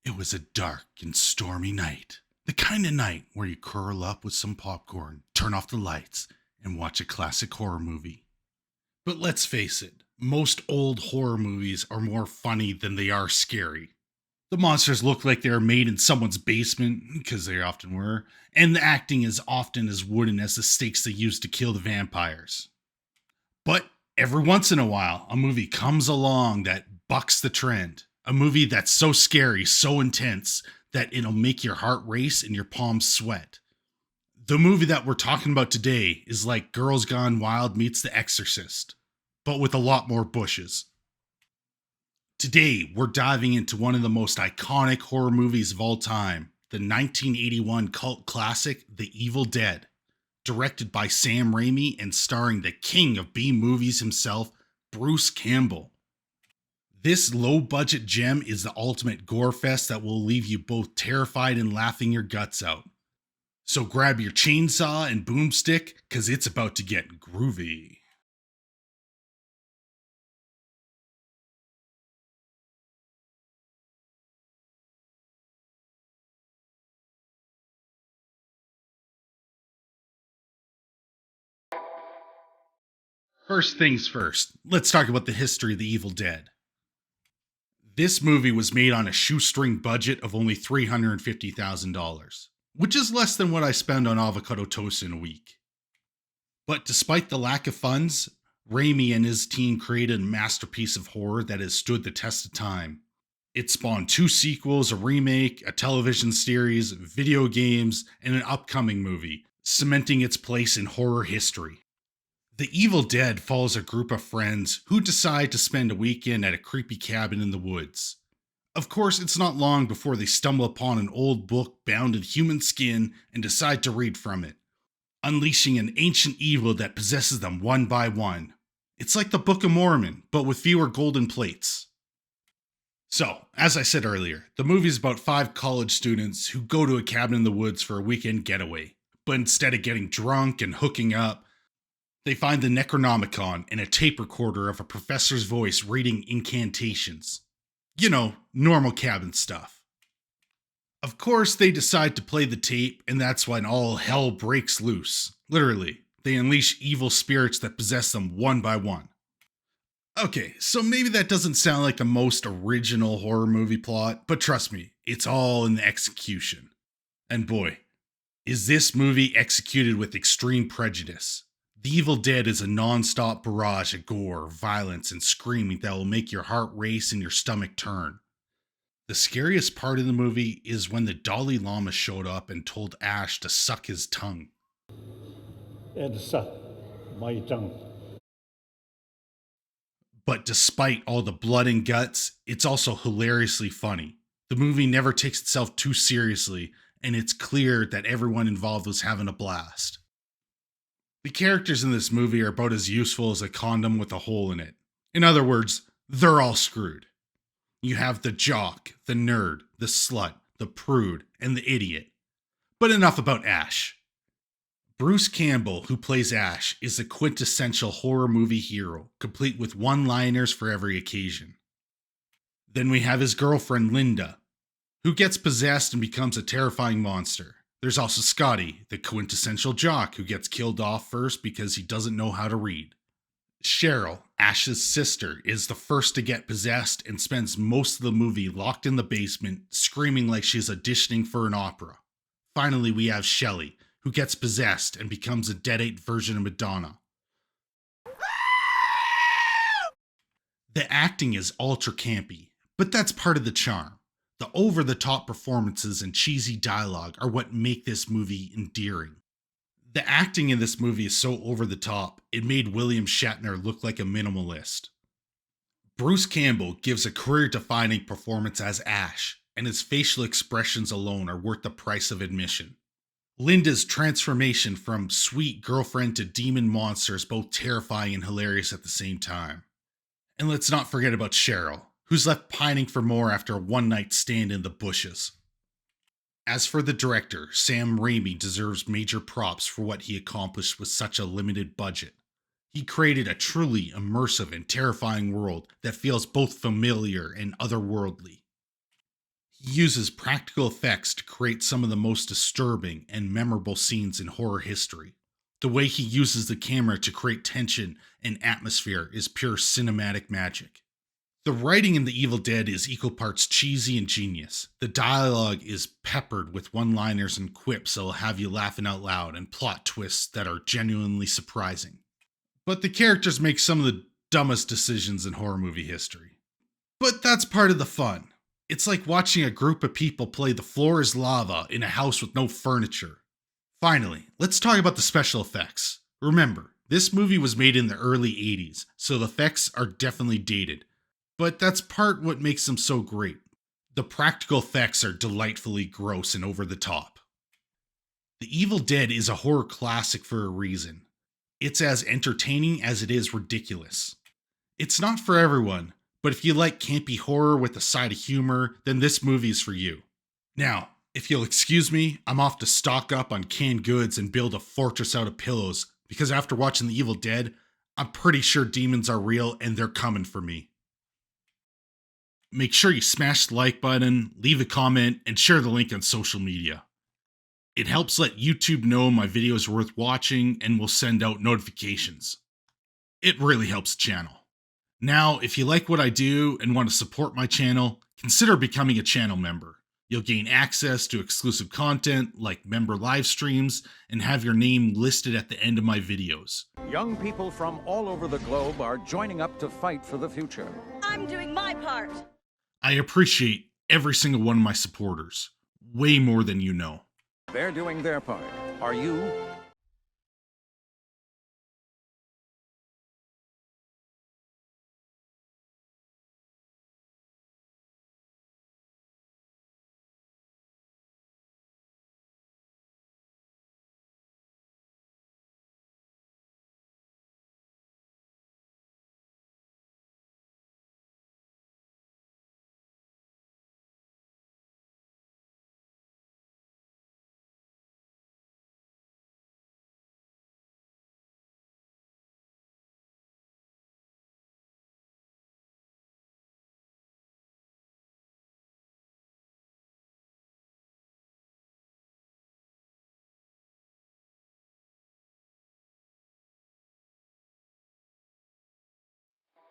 It was a dark and stormy night. The kind of night where you curl up with some popcorn, turn off the lights, and watch a classic horror movie. But let's face it, most old horror movies are more funny than they are scary. The monsters look like they are made in someone's basement, because they often were, and the acting is often as wooden as the stakes they used to kill the vampires. But every once in a while, a movie comes along that bucks the trend. A movie that's so scary, so intense, that it'll make your heart race and your palms sweat. The movie that we're talking about today is like Girls Gone Wild meets The Exorcist, but with a lot more bushes. Today, we're diving into one of the most iconic horror movies of all time, the 1981 cult classic, The Evil Dead, directed by Sam Raimi and starring the king of B-movies himself, Bruce Campbell. This low-budget gem is the ultimate gore fest that will leave you both terrified and laughing your guts out. So grab your chainsaw and boomstick, cause it's about to get groovy. First things first, let's talk about the history of The Evil Dead. This movie was made on a shoestring budget of only $350,000, which is less than what I spend on avocado toast in a week. But despite the lack of funds, Raimi and his team created a masterpiece of horror that has stood the test of time. It spawned 2 sequels, a remake, a television series, video games, and an upcoming movie, cementing its place in horror history. The Evil Dead follows a group of friends who decide to spend a weekend at a creepy cabin in the woods. Of course, it's not long before they stumble upon an old book bound in human skin and decide to read from it, unleashing an ancient evil that possesses them one by one. It's like the Book of Mormon, but with fewer golden plates. So, as I said earlier, the movie is about 5 college students who go to a cabin in the woods for a weekend getaway. But instead of getting drunk and hooking up, they find the Necronomicon and a tape recorder of a professor's voice reading incantations. You know, normal cabin stuff. Of course, they decide to play the tape, and that's when all hell breaks loose. Literally, they unleash evil spirits that possess them one by one. Okay, so maybe that doesn't sound like the most original horror movie plot, but trust me, it's all in the execution. And boy, is this movie executed with extreme prejudice. The Evil Dead is a non-stop barrage of gore, violence, and screaming that will make your heart race and your stomach turn. The scariest part of the movie is when the Dalai Lama showed up and told Ash to suck his tongue. And suck my tongue. But despite all the blood and guts, it's also hilariously funny. The movie never takes itself too seriously, and it's clear that everyone involved was having a blast. The characters in this movie are about as useful as a condom with a hole in it. In other words, they're all screwed. You have the jock, the nerd, the slut, the prude, and the idiot. But enough about Ash. Bruce Campbell, who plays Ash, is a quintessential horror movie hero, complete with one-liners for every occasion. Then we have his girlfriend Linda, who gets possessed and becomes a terrifying monster. There's also Scotty, the quintessential jock who gets killed off first because he doesn't know how to read. Cheryl, Ash's sister, is the first to get possessed and spends most of the movie locked in the basement, screaming like she's auditioning for an opera. Finally, we have Shelley, who gets possessed and becomes a deadite version of Madonna. The acting is ultra campy, but that's part of the charm. The over-the-top performances and cheesy dialogue are what make this movie endearing. The acting in this movie is so over-the-top, it made William Shatner look like a minimalist. Bruce Campbell gives a career-defining performance as Ash, and his facial expressions alone are worth the price of admission. Linda's transformation from sweet girlfriend to demon monster is both terrifying and hilarious at the same time. And let's not forget about Cheryl, who's left pining for more after a one-night stand in the bushes. As for the director, Sam Raimi deserves major props for what he accomplished with such a limited budget. He created a truly immersive and terrifying world that feels both familiar and otherworldly. He uses practical effects to create some of the most disturbing and memorable scenes in horror history. The way he uses the camera to create tension and atmosphere is pure cinematic magic. The writing in The Evil Dead is equal parts cheesy and genius. The dialogue is peppered with one-liners and quips that will have you laughing out loud and plot twists that are genuinely surprising. But the characters make some of the dumbest decisions in horror movie history. But that's part of the fun. It's like watching a group of people play The Floor is Lava in a house with no furniture. Finally, let's talk about the special effects. Remember, this movie was made in the early 80s, so the effects are definitely dated. But that's part what makes them so great. The practical effects are delightfully gross and over the top. The Evil Dead is a horror classic for a reason. It's as entertaining as it is ridiculous. It's not for everyone, but if you like campy horror with a side of humor, then this movie is for you. Now, if you'll excuse me, I'm off to stock up on canned goods and build a fortress out of pillows, because after watching The Evil Dead, I'm pretty sure demons are real and they're coming for me. Make sure you smash the like button, leave a comment, and share the link on social media. It helps let YouTube know my videos are worth watching and will send out notifications. It really helps the channel. Now, if you like what I do and want to support my channel, consider becoming a channel member. You'll gain access to exclusive content like member live streams and have your name listed at the end of my videos. Young people from all over the globe are joining up to fight for the future. I'm doing my part. I appreciate every single one of my supporters, way more than you know. They're doing their part. Are you?